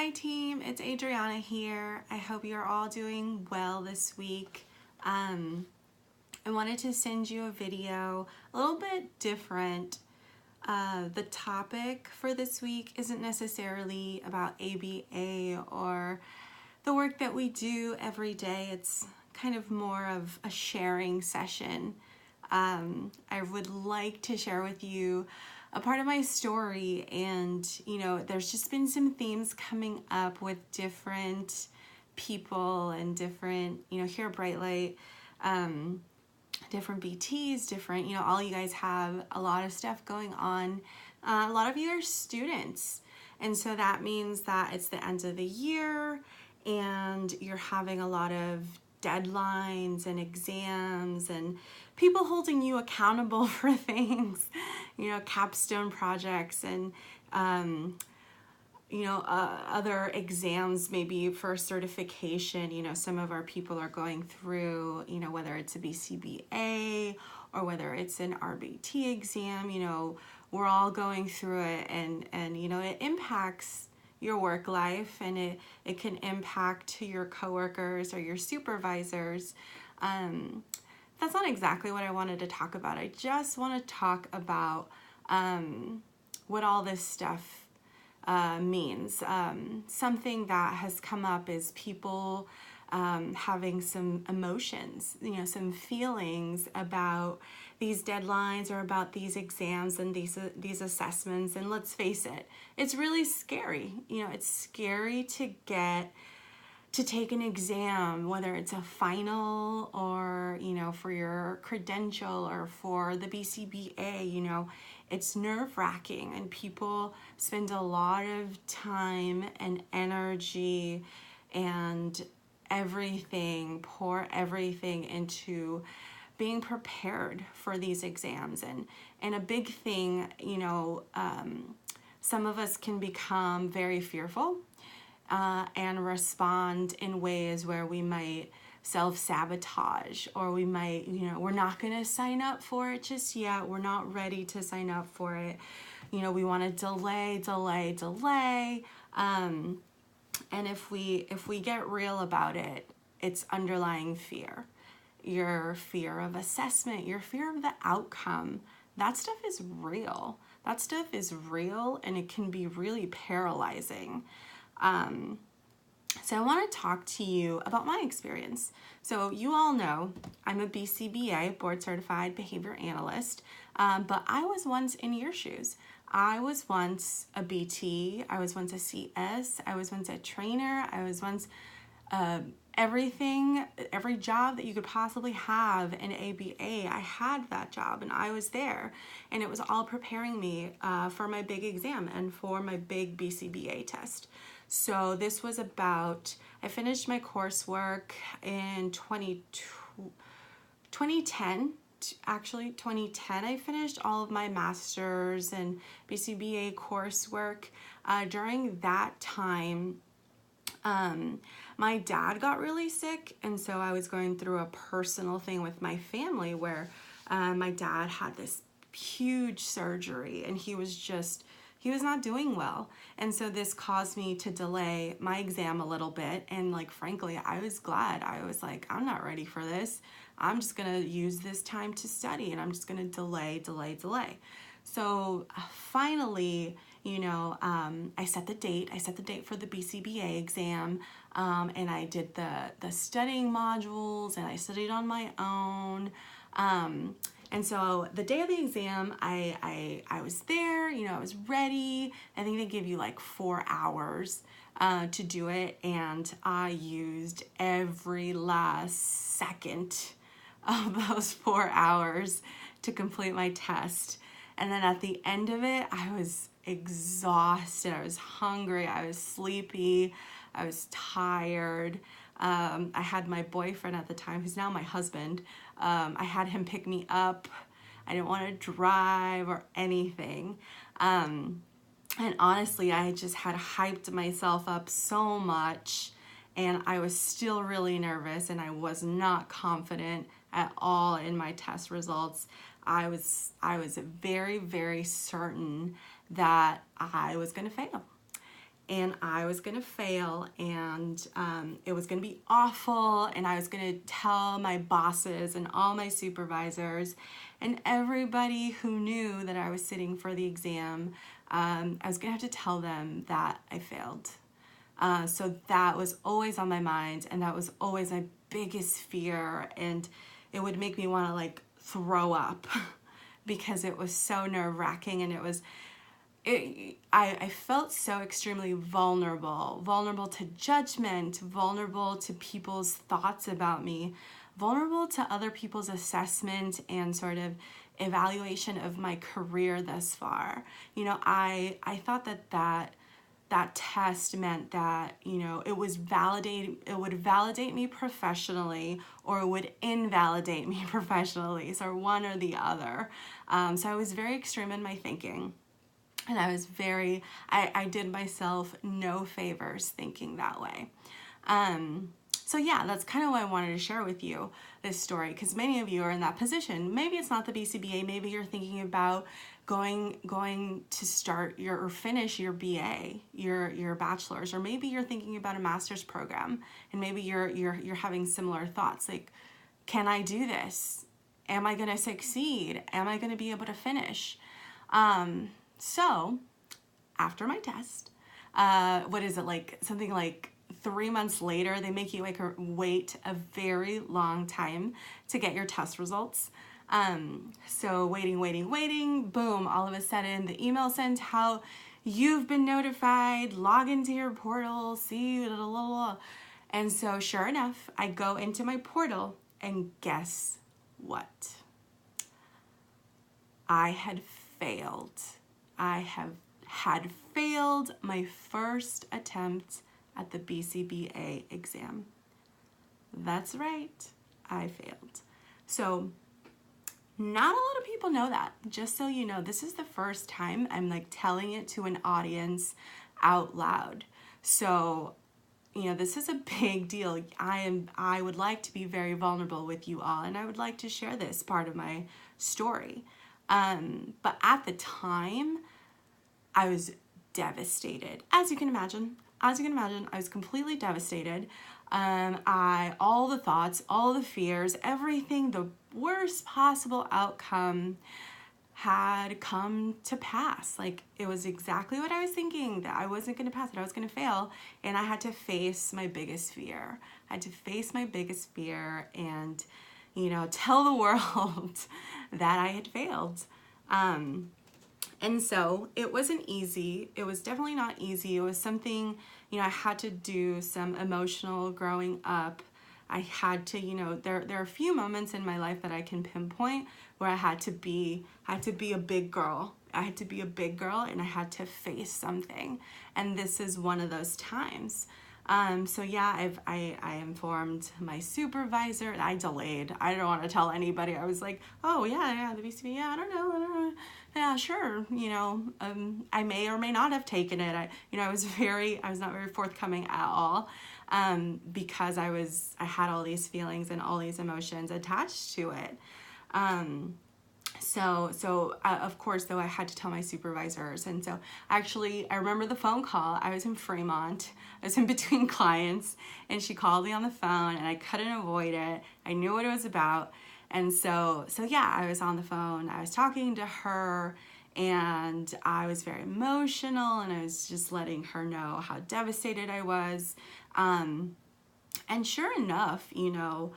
Hi team, it's Adriana here. I hope you're all doing well this week. I wanted to send you a video a little bit different. The topic for this week isn't necessarily about ABA or the work that we do every day. It's kind of more of a sharing session. I would like to share with you a part of my story, and there's just been some themes coming up with different people and different, here at Bright Light, different BTs, different, all you guys have a lot of stuff going on. A lot of you are students, and so that means that it's the end of the year and you're having a lot of deadlines and exams and people holding you accountable for things, capstone projects and other exams, maybe for certification. Some of our people are going through, whether it's a BCBA or whether it's an RBT exam, we're all going through it, and it impacts your work life, and it can impact your coworkers or your supervisors. That's not exactly what I wanted to talk about. I just want to talk about what all this stuff means. Something that has come up is people having some emotions, some feelings about these deadlines or about these exams and these assessments. And let's face it, it's really scary. It's scary to take an exam, whether it's a final or, for your credential or for the BCBA, it's nerve-wracking, and people spend a lot of time and energy and pour everything into being prepared for these exams. And a big thing, some of us can become very fearful and respond in ways where we might self-sabotage, or we might, we're not going to sign up for it just yet. We're not ready to sign up for it. We want to delay. And if we get real about it, it's underlying fear. Your fear of assessment, your fear of the outcome. That stuff is real. And it can be really paralyzing. So I want to talk to you about my experience. So you all know I'm a BCBA, Board Certified Behavior Analyst, but I was once in your shoes. I was once a BT, I was once a CS, I was once a trainer, I was once every job that you could possibly have in ABA. I had that job and I was there, and it was all preparing me for my big exam and for my big BCBA test. So this was I finished my coursework in 2010. Actually, 2010, I finished all of my master's and BCBA coursework. During that time, my dad got really sick, and so I was going through a personal thing with my family where my dad had this huge surgery, and he was not doing well. And so this caused me to delay my exam a little bit. And frankly, I was glad. I was like, I'm not ready for this. I'm just going to use this time to study, and I'm just going to delay. So finally, I set the date. I set the date for the BCBA exam, and I did the studying modules, and I studied on my own. And so the day of the exam, I was there, I was ready. I think they give you 4 hours to do it, and I used every last second of those 4 hours to complete my test. And then at the end of it, I was exhausted, I was hungry, I was sleepy, I was tired. I had my boyfriend at the time, who's now my husband. I had him pick me up. I didn't want to drive or anything. And honestly, I just had hyped myself up so much, and I was still really nervous, and I was not confident at all in my test results. I was very, very certain that I was going to fail. and I was gonna fail, and it was gonna be awful, and I was gonna tell my bosses and all my supervisors and everybody who knew that I was sitting for the exam. I was gonna have to tell them that I failed. So that was always on my mind, and that was always my biggest fear, and it would make me want to like throw up because it was so nerve-wracking, and I felt so extremely vulnerable to judgment, vulnerable to people's thoughts about me, vulnerable to other people's assessment and sort of evaluation of my career thus far. You know, I thought that test meant that, you know, it would validate me professionally, or it would invalidate me professionally, so one or the other. So I was very extreme in my thinking, and I did myself no favors thinking that way. So yeah, that's kind of why I wanted to share with you this story, because many of you are in that position. Maybe it's not the BCBA, maybe you're thinking about going to start or finish your BA, your bachelor's, or maybe you're thinking about a master's program, and maybe you're having similar thoughts like, can I do this? Am I going to succeed? Am I going to be able to finish? So after my test, what is it, like something like 3 months later, they make you wait a very long time to get your test results. So waiting, boom, all of a sudden the email sends how you've been notified, log into your portal, see, blah, blah, blah. And so sure enough, I go into my portal, and guess what? I had failed. I had failed my first attempt at the BCBA exam. That's right, I failed. So not a lot of people know that. Just so you know, this is the first time I'm like telling it to an audience out loud. So, you know, this is a big deal. I would like to be very vulnerable with you all, and I would like to share this part of my story. But at the time, I was devastated. As you can imagine, I was completely devastated. All the thoughts, all the fears, everything, the worst possible outcome had come to pass. Like, it was exactly what I was thinking, that I wasn't going to pass, that I was going to fail. And I had to face my biggest fear. And, you know, tell the world that I had failed. And so it wasn't easy. It was definitely not easy. It was something, you know, I had to do some emotional growing up. I had to, you know, there are a few moments in my life that I can pinpoint where I had to be a big girl. I had to be a big girl, and I had to face something. And this is one of those times. So yeah, I informed my supervisor. I delayed. I don't want to tell anybody. I was like, oh yeah, the BCB, yeah, I don't know. Yeah, sure. You know, I may or may not have taken it. I was not very forthcoming at all, because I had all these feelings and all these emotions attached to it. So of course, though, I had to tell my supervisors. And so actually, I remember the phone call. I was in Fremont. I was in between clients, and she called me on the phone, and I couldn't avoid it. I knew what it was about. And so yeah, I was on the phone. I was talking to her, and I was very emotional, and I was just letting her know how devastated I was. And sure enough, you know,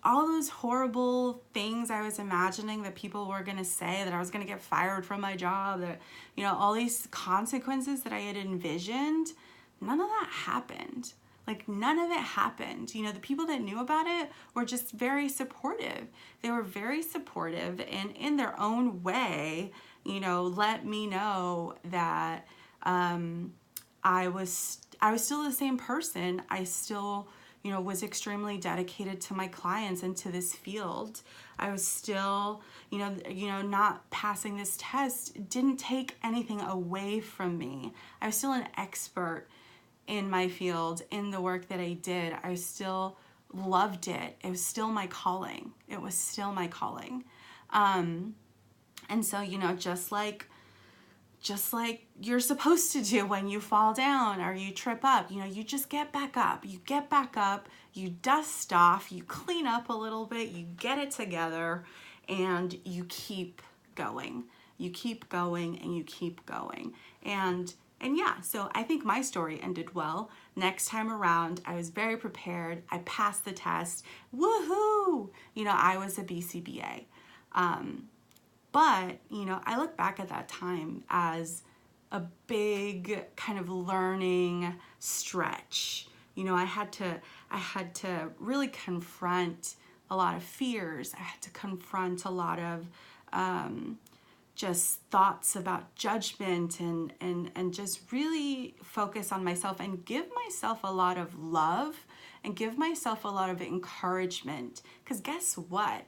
all those horrible things I was imagining that people were going to say, that I was going to get fired from my job, that, you know, all these consequences that I had envisioned, none of that happened. Like, none of it happened. You know, the people that knew about it were just very supportive. They were very supportive, and in their own way, you know, let me know that I was still the same person. I still, you know, was extremely dedicated to my clients and to this field. I was still, you know, not passing this test didn't take anything away from me. I was still an expert in my field, in the work that I did. I still loved it. It was still my calling. And so, you know, just like just like you're supposed to do when you fall down or you trip up. You know, you just get back up. You get back up, you dust off, you clean up a little bit, you get it together, and you keep going. You keep going and you keep going. And yeah, so I think my story ended well. Next time around, I was very prepared. I passed the test. Woohoo! You know, I was a BCBA. But, you know, I look back at that time as a big kind of learning stretch. You know, I had to really confront a lot of fears. I had to confront a lot of just thoughts about judgment and just really focus on myself and give myself a lot of love and give myself a lot of encouragement. Because guess what?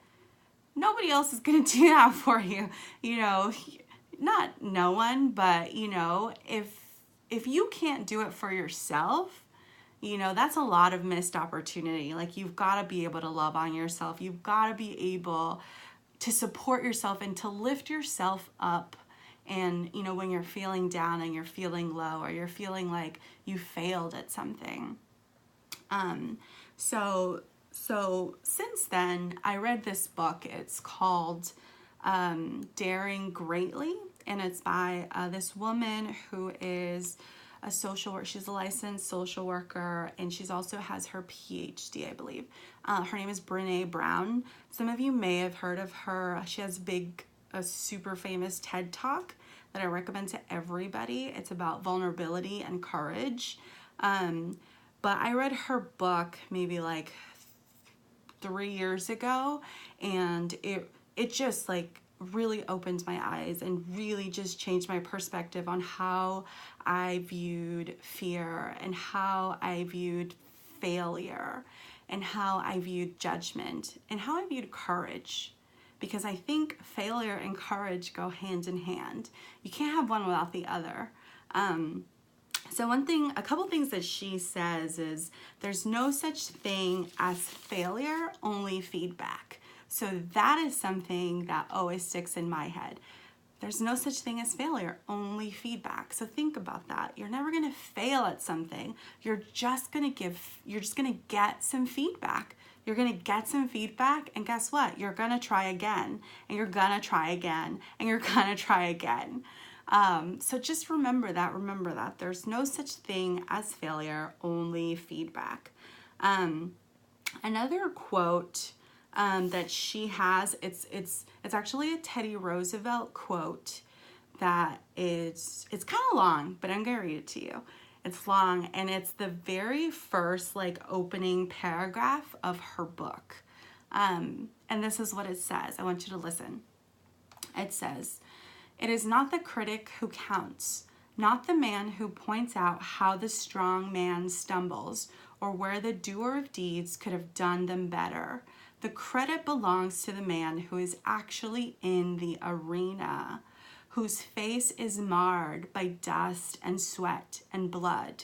Nobody else is going to do that for you. You know, not no one, but you know, if you can't do it for yourself, you know, that's a lot of missed opportunity. Like, you've got to be able to love on yourself. You've got to be able to support yourself and to lift yourself up. And, you know, when you're feeling down and you're feeling low or you're feeling like you failed at something. So since then, I read this book. It's called Daring Greatly, and it's by this woman who is a social worker. She's a licensed social worker, and she's also has her PhD, I believe. Her name is Brené Brown. Some of you may have heard of her. She has a super famous TED Talk that I recommend to everybody. It's about vulnerability and courage. But I read her book maybe like 3 years ago, and it just like really opened my eyes and really just changed my perspective on how I viewed fear and how I viewed failure and how I viewed judgment and how I viewed courage. Because I think failure and courage go hand in hand. You can't have one without the other. So a couple things that she says is there's no such thing as failure, only feedback. So that is something that always sticks in my head. There's no such thing as failure, only feedback. So think about that. You're never going to fail at something. You're just going to get some feedback. You're going to get some feedback, and guess what? You're going to try again, and you're going to try again, and you're going to try again. So just remember that there's no such thing as failure, only feedback. Another quote that she has, it's actually a Teddy Roosevelt quote that it's kind of long, but I'm gonna read it to you. It's long, and it's the very first like opening paragraph of her book. And this is what it says. I want you to listen. It says, "It is not the critic who counts, not the man who points out how the strong man stumbles or where the doer of deeds could have done them better. The credit belongs to the man who is actually in the arena, whose face is marred by dust and sweat and blood,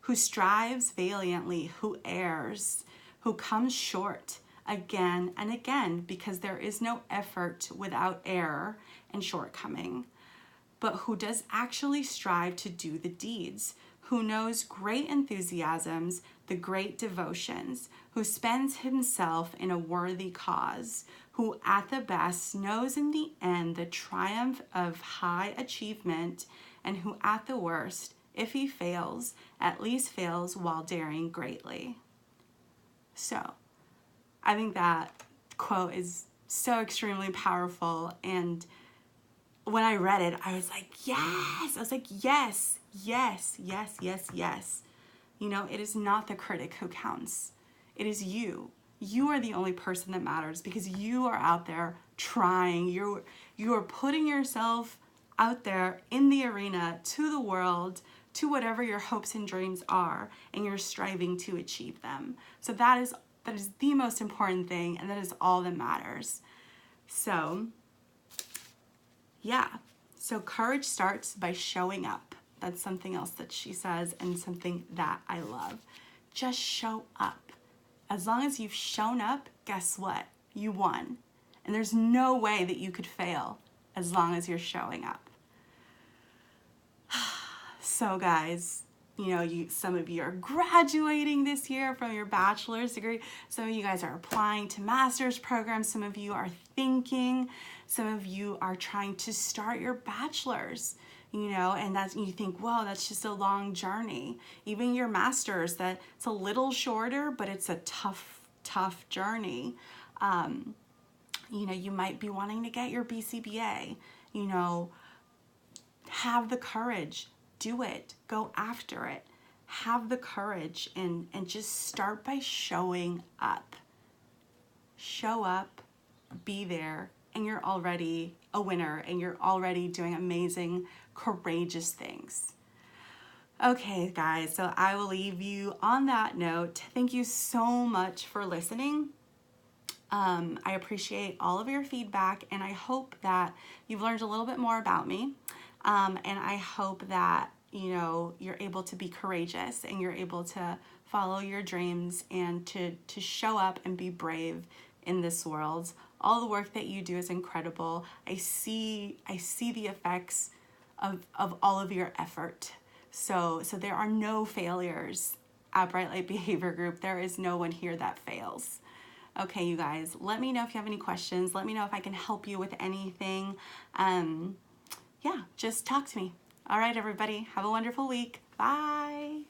who strives valiantly, who errs, who comes short again and again, because there is no effort without error and shortcoming, but who does actually strive to do the deeds, who knows great enthusiasms, the great devotions, who spends himself in a worthy cause, who at the best knows in the end the triumph of high achievement, and who at the worst, if he fails, at least fails while daring greatly." So, I think that quote is so extremely powerful, and when I read it, I was like, yes! I was like, yes, yes, yes, yes, yes. You know, it is not the critic who counts. It is you. You are the only person that matters, because you are out there trying. You are putting yourself out there in the arena to the world, to whatever your hopes and dreams are, and you're striving to achieve them. So that is the most important thing, and that is all that matters. So, yeah. So courage starts by showing up. That's something else that she says, and something that I love. Just show up. As long as you've shown up, guess what? You won. And there's no way that you could fail as long as you're showing up. So guys, you know, some of you are graduating this year from your bachelor's degree. Some of you guys are applying to master's programs. Some of you are thinking. Some of you are trying to start your bachelor's, you know, and you think, whoa, that's just a long journey. Even your master's, that it's a little shorter, but it's a tough journey. You know, you might be wanting to get your BCBA, you know, have the courage, do it, go after it, have the courage, and just start by showing up. Show up, be there, and you're already a winner, and you're already doing amazing, courageous things. Okay, guys, so I will leave you on that note. Thank you so much for listening. I appreciate all of your feedback, and I hope that you've learned a little bit more about me. And I hope that, you know, you're able to be courageous and you're able to follow your dreams and to show up and be brave in this world. All the work that you do is incredible. I see the effects of all of your effort. So there are no failures at Bright Light Behavior Group. There is no one here that fails. Okay, you guys, let me know if you have any questions. Let me know if I can help you with anything. Yeah, just talk to me. All right, everybody, have a wonderful week. Bye.